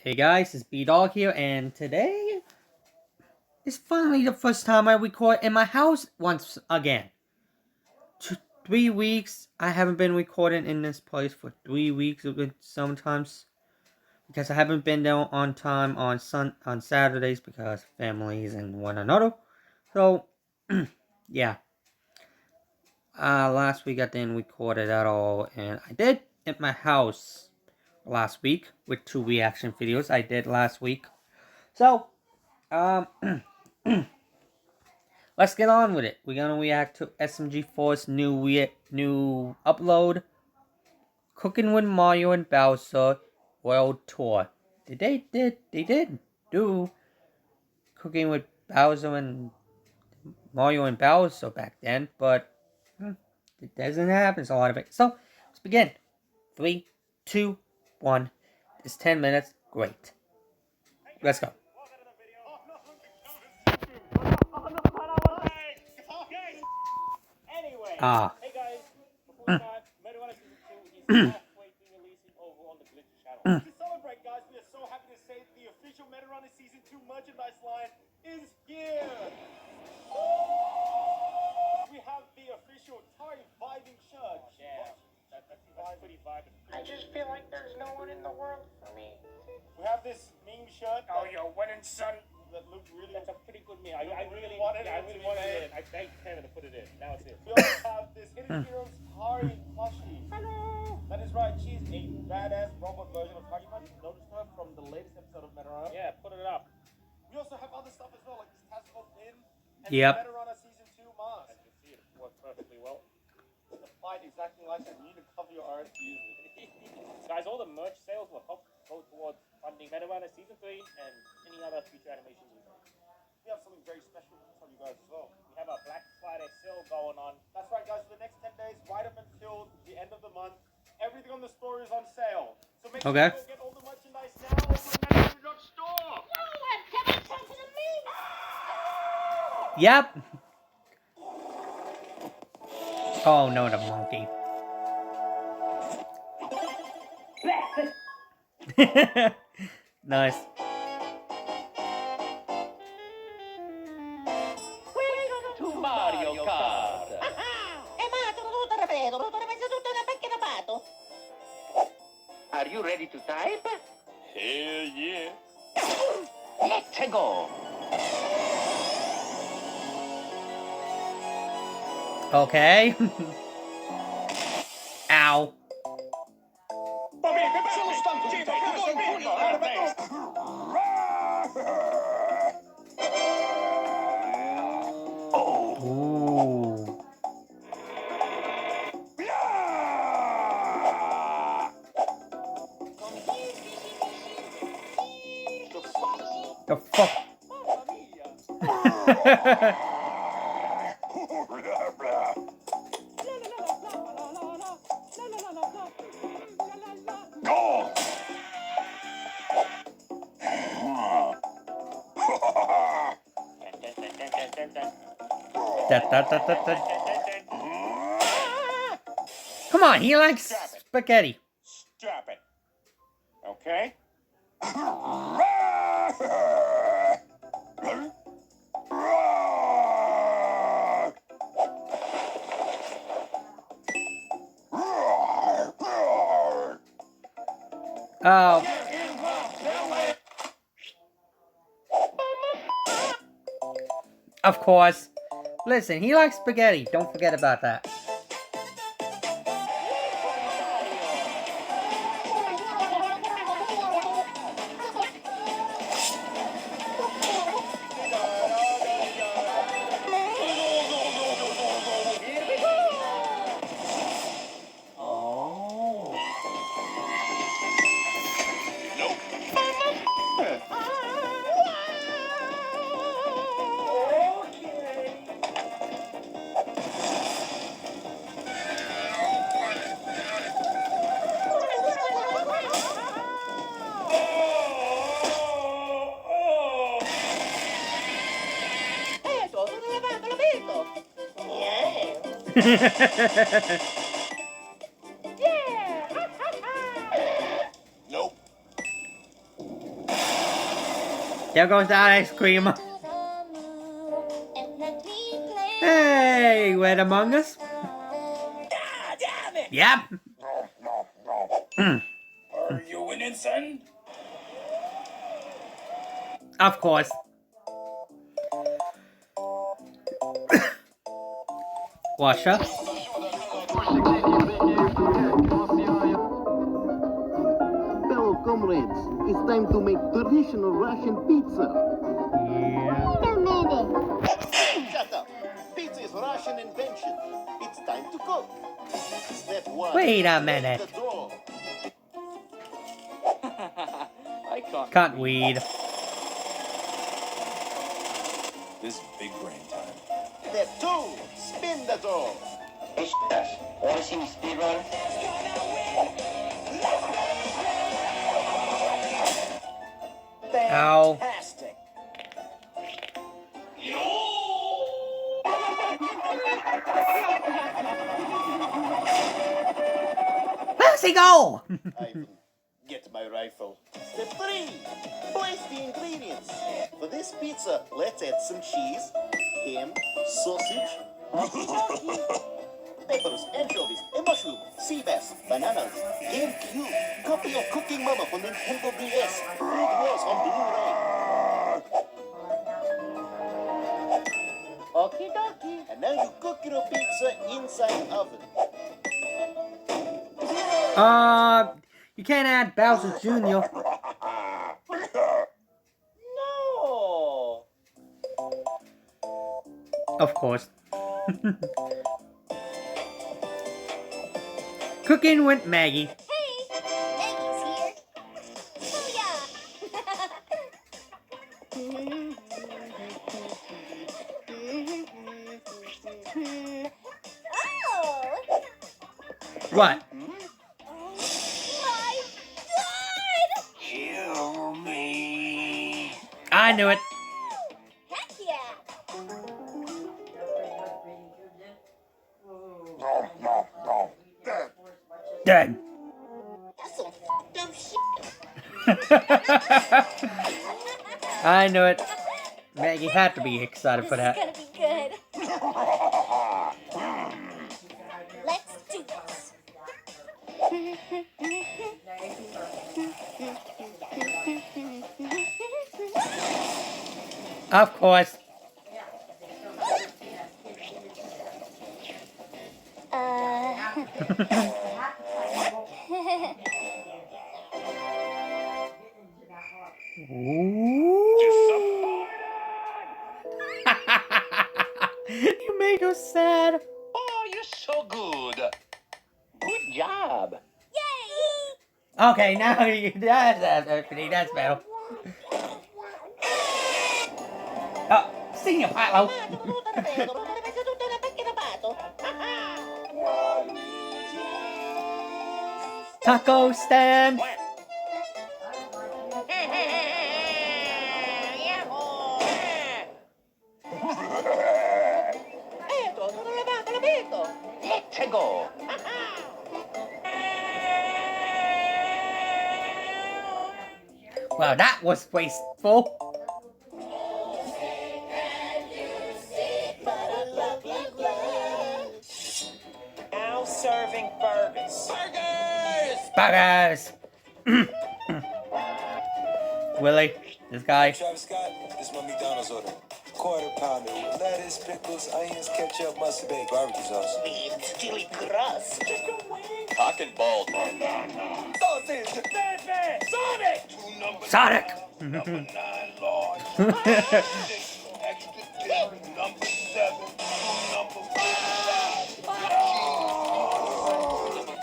Hey guys, it's B-Dawg here, and today is finally the first time I record in my house once again. 3 weeks, I haven't been recording in this place for 3 weeks, sometimes, because I haven't been there on time on Saturdays because families and one another. So, yeah. Last week I didn't record it at all, and I did at my house last week with 2 reaction videos I did last week. So, let's get on with it. We're gonna react to SMG4's new upload, Cooking with Mario and Bowser World Tour. They did do Cooking with Bowser and Mario and Bowser back then, but it doesn't happen a lot of it. So let's begin. 3, 2, 1. It's 10 minutes. Great. Let's go. Ah. Hey guys, before we start, Meadowrunner Season 2 is halfway through releasing over on the Glitch channel. To celebrate, guys, we are so happy to say that the official Meadowrunner Season 2 merchandise line is here! We have the official Atari Vibing shirt. Yeah, that's pretty vibing. I just feel like there's no one in the world for me. We have this meme shirt. Oh, you're winning, son. That looked really... That's a pretty good meme. I really wanted it in. I begged Kevin to put it in. Now it's in. We also have this Hidden Heroes Hari plushie. Hello. That is right, she's a badass robot version of Hari. You might have noticed her from the latest episode of Meadowrunner. Yeah, put it up. We also have other stuff as well, like this Tactical Pin and Yep. the Meadowrunner Season 2 mask. As you can see, it worked perfectly well. It's applied exactly like that. You need to cover your eyes to use it. Guys, all the merch sales will help go towards funding Meadowrunner Season 3 and any other future animations we make. We have something very special to tell you guys as well. We have a Black Friday sale going on. That's right, guys. For the next 10 days, right up until the end of the month, everything on the store is on sale. So make sure you go get all the merchandise now over at Meadowrunner.store. Yep. Oh no, the monkey. Nice. Welcome to Mario Kart. Are you ready to type? Hell yeah. Let's go. Okay. Ow. Ooh. The fuck? Come on, he likes spaghetti. Strap it. Okay? Oh. Of course. Listen, he likes spaghetti. Don't forget about that. Nope. There goes that ice cream. Hey, Red Among Us? Ah, damn it! Yep. Are you winning, son? Of course. Washa. Fellow comrades, it's time to make traditional Russian pizza. Shut up. Pizza is Russian invention. It's time to cook. Step 1. Wait a Make minute. the dough. I can't. Can't weed. This is big brain time. Step 2. Spin the dough. Wanna see me speedrun? Ow. Fantastic. Where's he go? Ivan, get my rifle. Step 3. Place the ingredients. For this pizza, let's add some cheese, ham, sausage, peppers, anchovies, a mushroom, sea bass, bananas, GameCube, copy of Cooking Mama for Nintendo DS. It was on Blu-ray. Okie dokie. And now you cook your pizza inside oven. You can't add Bowser Jr. No. Of course. Cooking with Maggie. Hey, Maggie's here. Booyah! Oh! What? Oh my God! Kill me. I knew it. Heck yeah! Dead. That's some fucked up shit. I knew it. Maggie had to be excited for that. This is gonna be good. Let's do this. Of course. You made her sad. Oh, you're so good. Good job. Yay! Okay, now that's better. Senior Patlo. Taco stand. Let's go. Wow, that was wasteful. Now serving burgers. Burgers. Willie, this guy. Travis Scott, this is my McDonald's order. Quarter pounder with lettuce, pickles, onions, ketchup, mustard, bacon, barbecue sauce. It's chili crust. Cock and ball. Sausage. Batman. Sonic. Two number Sonic. number 9 large. Extra thick, number 7. Number 5.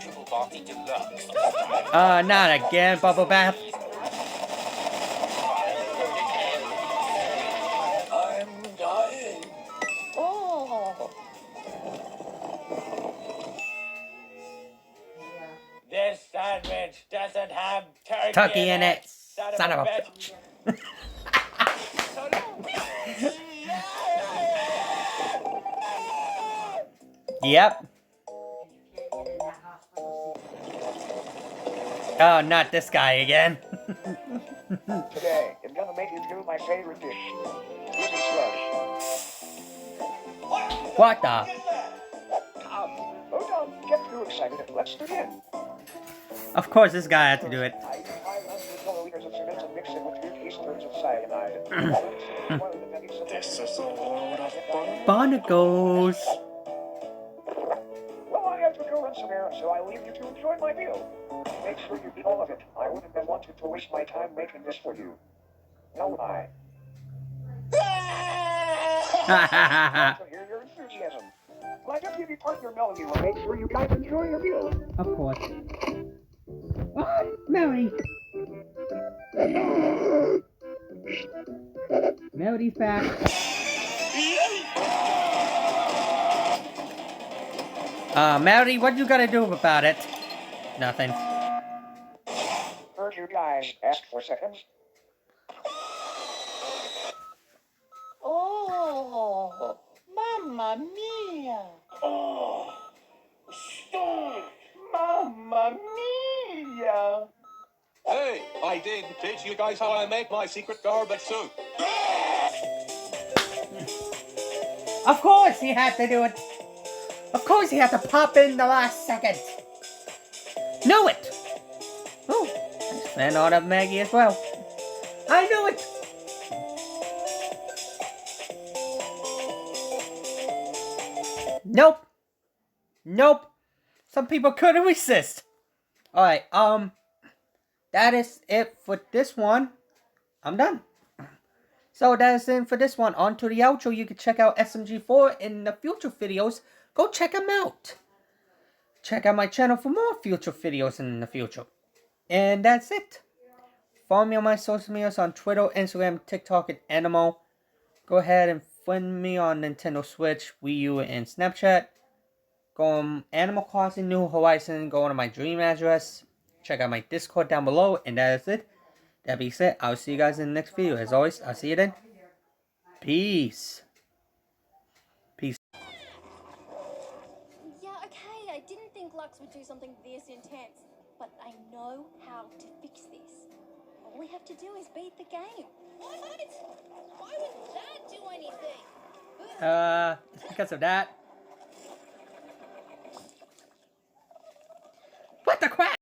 Triple coffee deluxe. Not again, Bubble Bath. I'm dying. Oh. This sandwich doesn't have Turkey in it. Son of a bitch. Yep. Oh, not this guy again. Today, I'm gonna make you do my favorite dish. Lizard slush. What the? Oh, don't get too excited. Let's begin. Of course, this guy had to do it. I use 500 milliliters of cement and mix it with 2 teaspoons of cyanide. This is a load of fun. Barnacles. Well, I have to go run some errands, so I leave you to enjoy my meal. Make sure you eat all of it. I wouldn't have wanted to waste my time making this for you. No lie. To hear your enthusiasm. Glad to give you partner Melody will make sure you guys enjoy your meal. Of course. Oh, Melody. Melody's back. Melody, what you gotta do about it? Nothing. Heard you guys ask for seconds. Oh, mamma mia. Oh, stop! Mamma mia! Hey, I didn't teach you guys how I make my secret garbage soup. Of course he had to do it. Of course he had to pop in the last second. Knew it. Oh, and on of Maggie as well. I knew it. Nope. Nope. Some people couldn't resist. Alright, that is it for this one. I'm done. So that is it for this one. On to the outro. You can check out SMG4 in the future videos. Go check them out. Check out my channel for more future videos in the future. And that's it. Follow me on my social medias on Twitter, Instagram, TikTok, and Animal. Go ahead and friend me on Nintendo Switch, Wii U, and Snapchat. Go on Animal Crossing New Horizon. Go on to my Dream address. Check out my Discord down below. And that is it. That being said, I'll see you guys in the next video. As always, I'll see you then. Peace. Peace. Yeah, okay, I didn't think Lux would do something this intense, but I know how to fix this. All we have to do is beat the game. What? Why would that do anything? It's because of that.